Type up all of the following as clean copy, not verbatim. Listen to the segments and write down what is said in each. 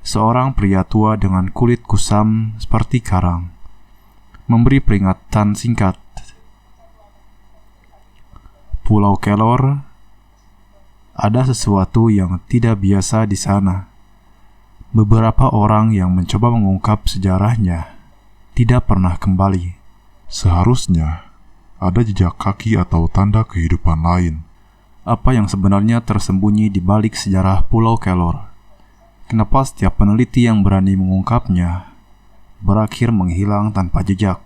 seorang pria tua dengan kulit kusam seperti karang memberi peringatan singkat. Pulau Kelor, ada sesuatu yang tidak biasa di sana. Beberapa orang yang mencoba mengungkap sejarahnya tidak pernah kembali. Seharusnya ada jejak kaki atau tanda kehidupan lain. Apa yang sebenarnya tersembunyi di balik sejarah Pulau Kelor? Kenapa setiap peneliti yang berani mengungkapnya berakhir menghilang tanpa jejak?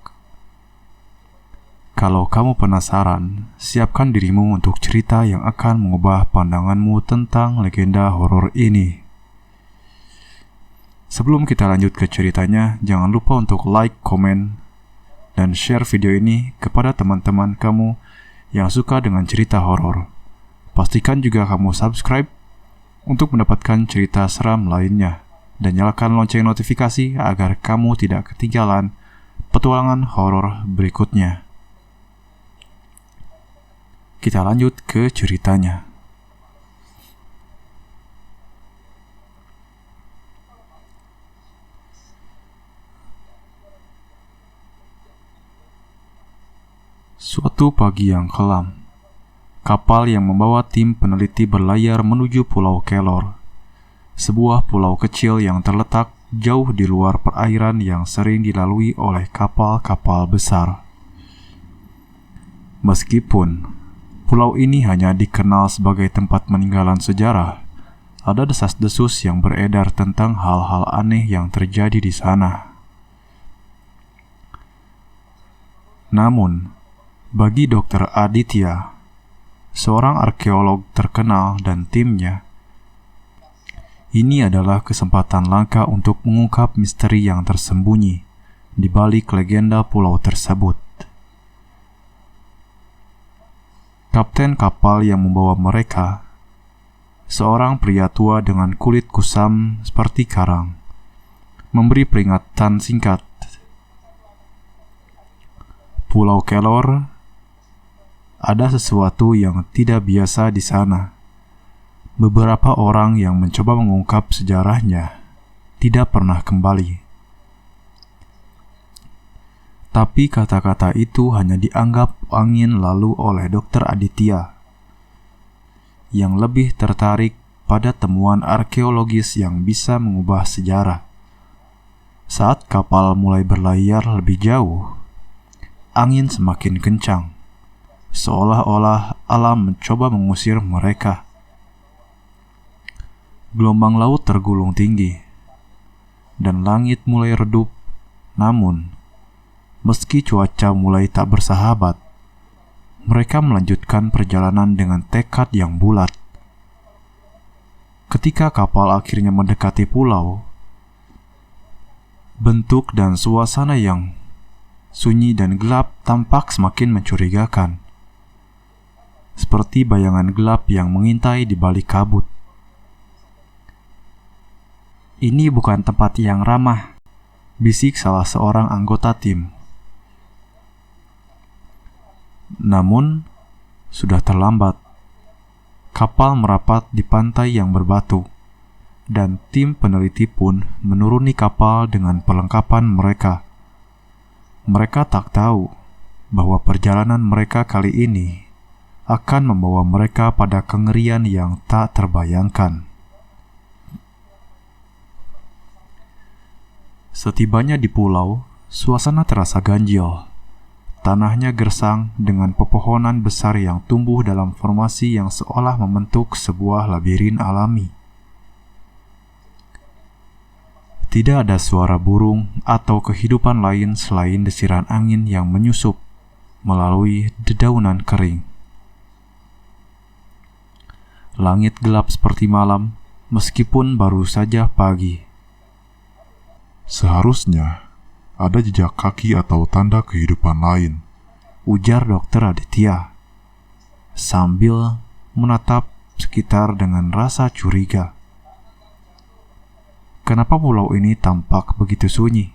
Kalau kamu penasaran, siapkan dirimu untuk cerita yang akan mengubah pandanganmu tentang legenda horor ini. Sebelum kita lanjut ke ceritanya, jangan lupa untuk like, komen, dan share video ini kepada teman-teman kamu yang suka dengan cerita horor. Pastikan juga kamu subscribe untuk mendapatkan cerita seram lainnya, dan nyalakan lonceng notifikasi agar kamu tidak ketinggalan petualangan horor berikutnya. Kita lanjut ke ceritanya. Suatu pagi yang kelam, kapal yang membawa tim peneliti berlayar menuju Pulau Kelor, sebuah pulau kecil yang terletak jauh di luar perairan yang sering dilalui oleh kapal-kapal besar. Meskipun pulau ini hanya dikenal sebagai tempat peninggalan sejarah, ada desas-desus yang beredar tentang hal-hal aneh yang terjadi di sana. Namun, bagi Dr. Aditya, seorang arkeolog terkenal dan timnya, ini adalah kesempatan langka untuk mengungkap misteri yang tersembunyi di balik legenda pulau tersebut. Kapten kapal yang membawa mereka, seorang pria tua dengan kulit kusam seperti karang, memberi peringatan singkat. Pulau Kelor, ada sesuatu yang tidak biasa di sana. Beberapa orang yang mencoba mengungkap sejarahnya tidak pernah kembali. Tapi kata-kata itu hanya dianggap angin lalu oleh Dr. Aditya, yang lebih tertarik pada temuan arkeologis yang bisa mengubah sejarah. Saat kapal mulai berlayar lebih jauh, angin semakin kencang, seolah-olah alam mencoba mengusir mereka. Gelombang laut tergulung tinggi, dan langit mulai redup. Namun, meski cuaca mulai tak bersahabat, mereka melanjutkan perjalanan dengan tekad yang bulat. Ketika kapal akhirnya mendekati pulau, bentuk dan suasana yang sunyi dan gelap tampak semakin mencurigakan, seperti bayangan gelap yang mengintai di balik kabut. "Ini bukan tempat yang ramah," bisik salah seorang anggota tim. Namun, sudah terlambat. Kapal merapat di pantai yang berbatu, dan tim peneliti pun menuruni kapal dengan perlengkapan mereka. Mereka tak tahu bahwa perjalanan mereka kali ini akan membawa mereka pada kengerian yang tak terbayangkan. Setibanya di pulau, suasana terasa ganjil. Tanahnya gersang dengan pepohonan besar yang tumbuh dalam formasi yang seolah membentuk sebuah labirin alami. Tidak ada suara burung atau kehidupan lain selain desiran angin yang menyusup melalui dedaunan kering. Langit gelap seperti malam, meskipun baru saja pagi. Seharusnya ada jejak kaki atau tanda kehidupan lain, ujar Dr. Aditya, sambil menatap sekitar dengan rasa curiga. Kenapa pulau ini tampak begitu sunyi?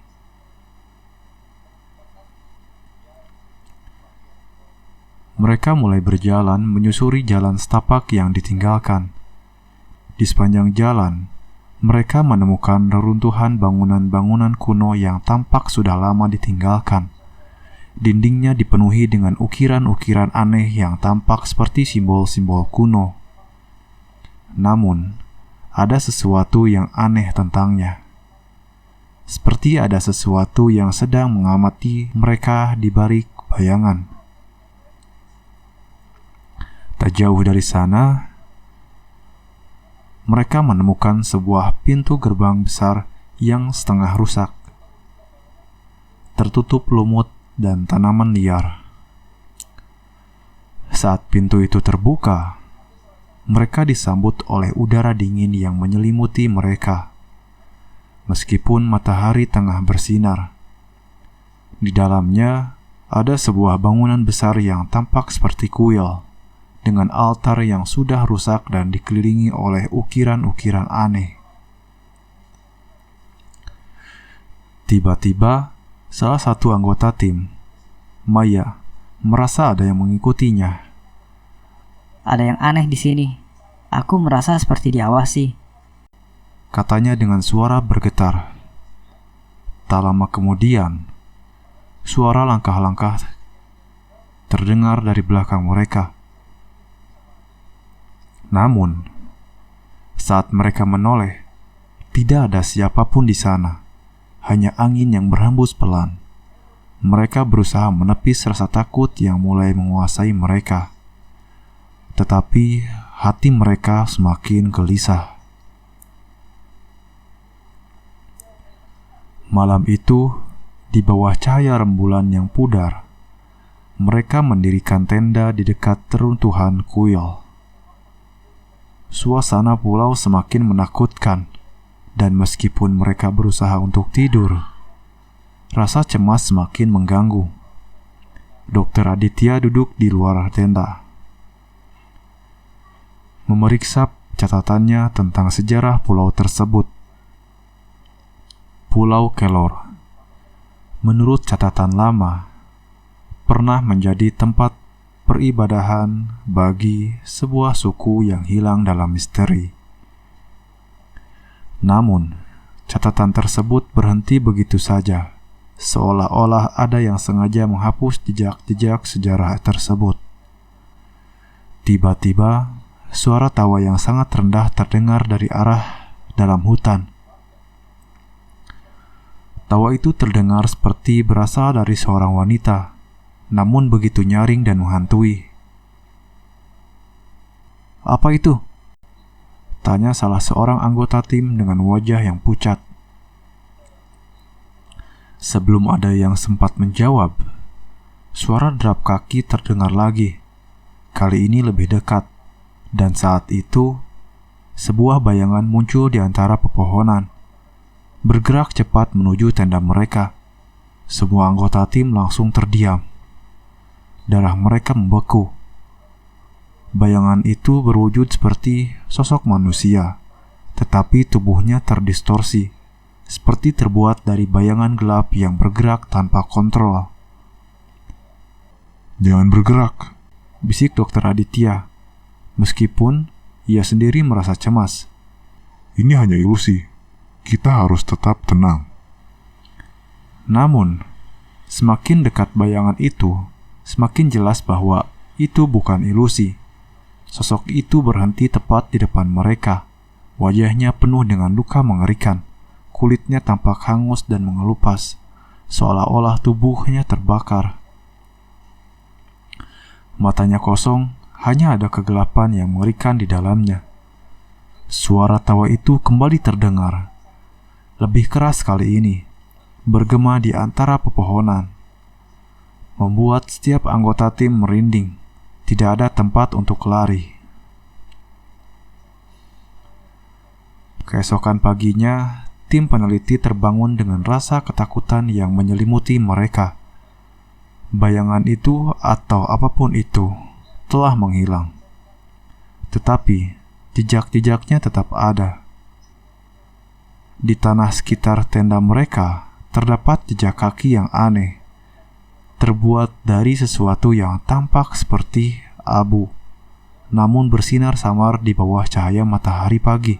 Mereka mulai berjalan menyusuri jalan setapak yang ditinggalkan. Di sepanjang jalan, mereka menemukan reruntuhan bangunan-bangunan kuno yang tampak sudah lama ditinggalkan. Dindingnya dipenuhi dengan ukiran-ukiran aneh yang tampak seperti simbol-simbol kuno. Namun, ada sesuatu yang aneh tentangnya. Seperti ada sesuatu yang sedang mengamati mereka di balik bayangan. Tak jauh dari sana, mereka menemukan sebuah pintu gerbang besar yang setengah rusak, tertutup lumut dan tanaman liar. Saat pintu itu terbuka, mereka disambut oleh udara dingin yang menyelimuti mereka. Meskipun matahari tengah bersinar, di dalamnya ada sebuah bangunan besar yang tampak seperti kuil, dengan altar yang sudah rusak dan dikelilingi oleh ukiran-ukiran aneh. Tiba-tiba, salah satu anggota tim, Maya, merasa ada yang mengikutinya. Ada yang aneh di sini. Aku merasa seperti diawasi, Katanya dengan suara bergetar. Tak lama kemudian, suara langkah-langkah terdengar dari belakang mereka. Namun, saat mereka menoleh, tidak ada siapapun di sana. Hanya angin yang berhembus pelan. Mereka berusaha menepis rasa takut yang mulai menguasai mereka. Tetapi hati mereka semakin gelisah. Malam itu, di bawah cahaya rembulan yang pudar, mereka mendirikan tenda di dekat reruntuhan kuil. Suasana pulau semakin menakutkan, dan meskipun mereka berusaha untuk tidur, rasa cemas semakin mengganggu. Dr. Aditya duduk di luar tenda, memeriksa catatannya tentang sejarah pulau tersebut. Pulau Kelor, menurut catatan lama, pernah menjadi tempat peribadahan bagi sebuah suku yang hilang dalam misteri. Namun, catatan tersebut berhenti begitu saja, seolah-olah ada yang sengaja menghapus jejak-jejak sejarah tersebut. Tiba-tiba, suara tawa yang sangat rendah terdengar dari arah dalam hutan. Tawa itu terdengar seperti berasal dari seorang wanita, namun begitu nyaring dan menghantui. "Apa itu?" tanya salah seorang anggota tim dengan wajah yang pucat. Sebelum ada yang sempat menjawab, suara derap kaki terdengar lagi, kali ini lebih dekat, dan saat itu sebuah bayangan muncul di antara pepohonan, bergerak cepat menuju tenda mereka. Semua anggota tim langsung terdiam. Darah mereka membeku. Bayangan itu berwujud seperti sosok manusia, tetapi tubuhnya terdistorsi, seperti terbuat dari bayangan gelap yang bergerak tanpa kontrol. "Jangan bergerak," bisik Dr. Aditya, meskipun ia sendiri merasa cemas. "Ini hanya ilusi. Kita harus tetap tenang." Namun, semakin dekat bayangan itu, semakin jelas bahwa itu bukan ilusi. Sosok itu berhenti tepat di depan mereka. Wajahnya penuh dengan luka mengerikan. Kulitnya tampak hangus dan mengelupas, seolah-olah tubuhnya terbakar. Matanya kosong, hanya ada kegelapan yang mengerikan di dalamnya. Suara tawa itu kembali terdengar. Lebih keras kali ini, bergema di antara pepohonan, membuat setiap anggota tim merinding. Tidak ada tempat untuk lari. Keesokan paginya, tim peneliti terbangun dengan rasa ketakutan yang menyelimuti mereka. Bayangan itu atau apapun itu telah menghilang. Tetapi jejak-jejaknya tetap ada. Di tanah sekitar tenda mereka terdapat jejak kaki yang aneh, terbuat dari sesuatu yang tampak seperti abu, namun bersinar samar di bawah cahaya matahari pagi.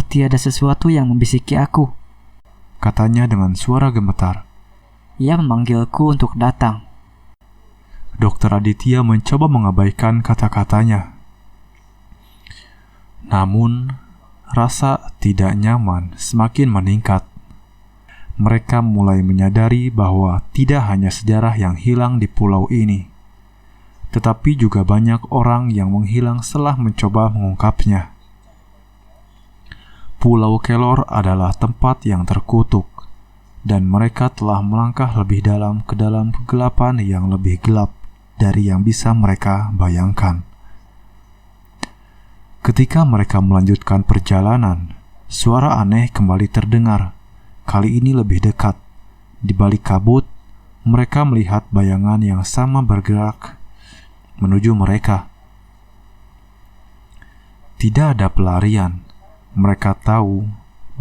Seperti ada sesuatu yang membisiki aku. Katanya dengan suara gemetar. Ia memanggilku untuk datang. Dokter Aditya mencoba mengabaikan kata-katanya. Namun, rasa tidak nyaman semakin meningkat. Mereka mulai menyadari bahwa tidak hanya sejarah yang hilang di pulau ini, tetapi juga banyak orang yang menghilang setelah mencoba mengungkapnya. Pulau Kelor adalah tempat yang terkutuk, dan mereka telah melangkah lebih dalam ke dalam kegelapan yang lebih gelap dari yang bisa mereka bayangkan. Ketika mereka melanjutkan perjalanan, suara aneh kembali terdengar. Kali ini lebih dekat. Di balik kabut, mereka melihat bayangan yang sama bergerak menuju mereka. Tidak ada pelarian. Mereka tahu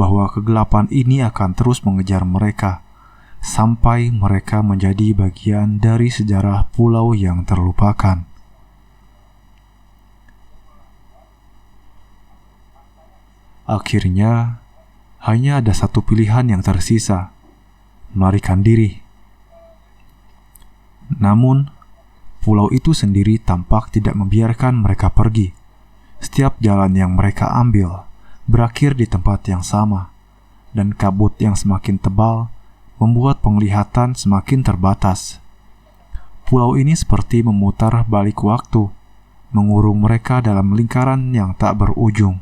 bahwa kegelapan ini akan terus mengejar mereka sampai mereka menjadi bagian dari sejarah pulau yang terlupakan. Akhirnya, hanya ada satu pilihan yang tersisa, melarikan diri. Namun, pulau itu sendiri tampak tidak membiarkan mereka pergi. Setiap jalan yang mereka ambil berakhir di tempat yang sama, dan kabut yang semakin tebal membuat penglihatan semakin terbatas. Pulau ini seperti memutar balik waktu, mengurung mereka dalam lingkaran yang tak berujung.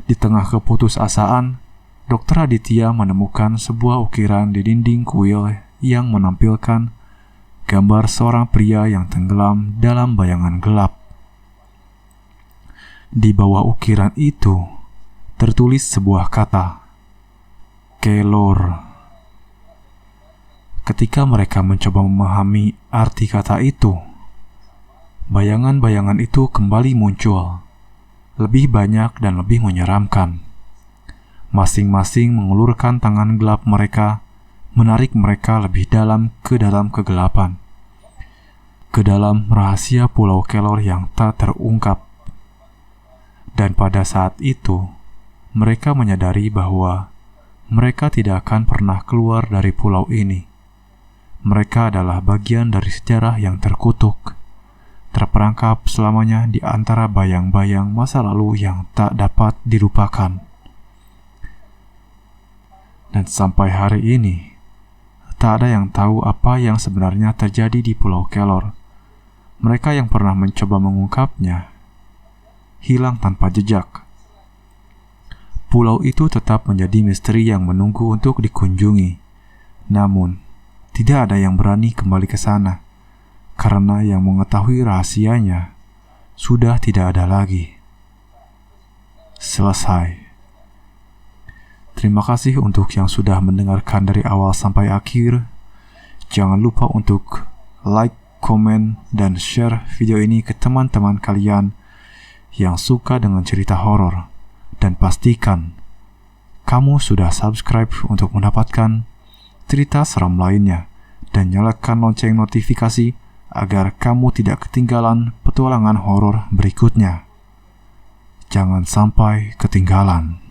Di tengah keputusasaan, Dr. Aditya menemukan sebuah ukiran di dinding kuil yang menampilkan gambar seorang pria yang tenggelam dalam bayangan gelap. Di bawah ukiran itu tertulis sebuah kata, Kelor. Ketika mereka mencoba memahami arti kata itu, bayangan-bayangan itu kembali muncul, lebih banyak dan lebih menyeramkan. Masing-masing mengulurkan tangan gelap mereka, menarik mereka lebih dalam ke dalam kegelapan, ke dalam rahasia Pulau Kelor yang tak terungkap. Dan pada saat itu, mereka menyadari bahwa mereka tidak akan pernah keluar dari pulau ini. Mereka adalah bagian dari sejarah yang terkutuk, terperangkap selamanya di antara bayang-bayang masa lalu yang tak dapat dilupakan. Dan sampai hari ini, tak ada yang tahu apa yang sebenarnya terjadi di Pulau Kelor. Mereka yang pernah mencoba mengungkapnya hilang tanpa jejak. Pulau itu tetap menjadi misteri yang menunggu untuk dikunjungi. Namun, tidak ada yang berani kembali ke sana, karena yang mengetahui rahasianya sudah tidak ada lagi. Selesai. Terima kasih untuk yang sudah mendengarkan dari awal sampai akhir. Jangan lupa untuk like, komen, dan share video ini ke teman-teman kalian yang suka dengan cerita horor. Dan pastikan kamu sudah subscribe untuk mendapatkan cerita seram lainnya. Dan nyalakan lonceng notifikasi agar kamu tidak ketinggalan petualangan horor berikutnya. Jangan sampai ketinggalan.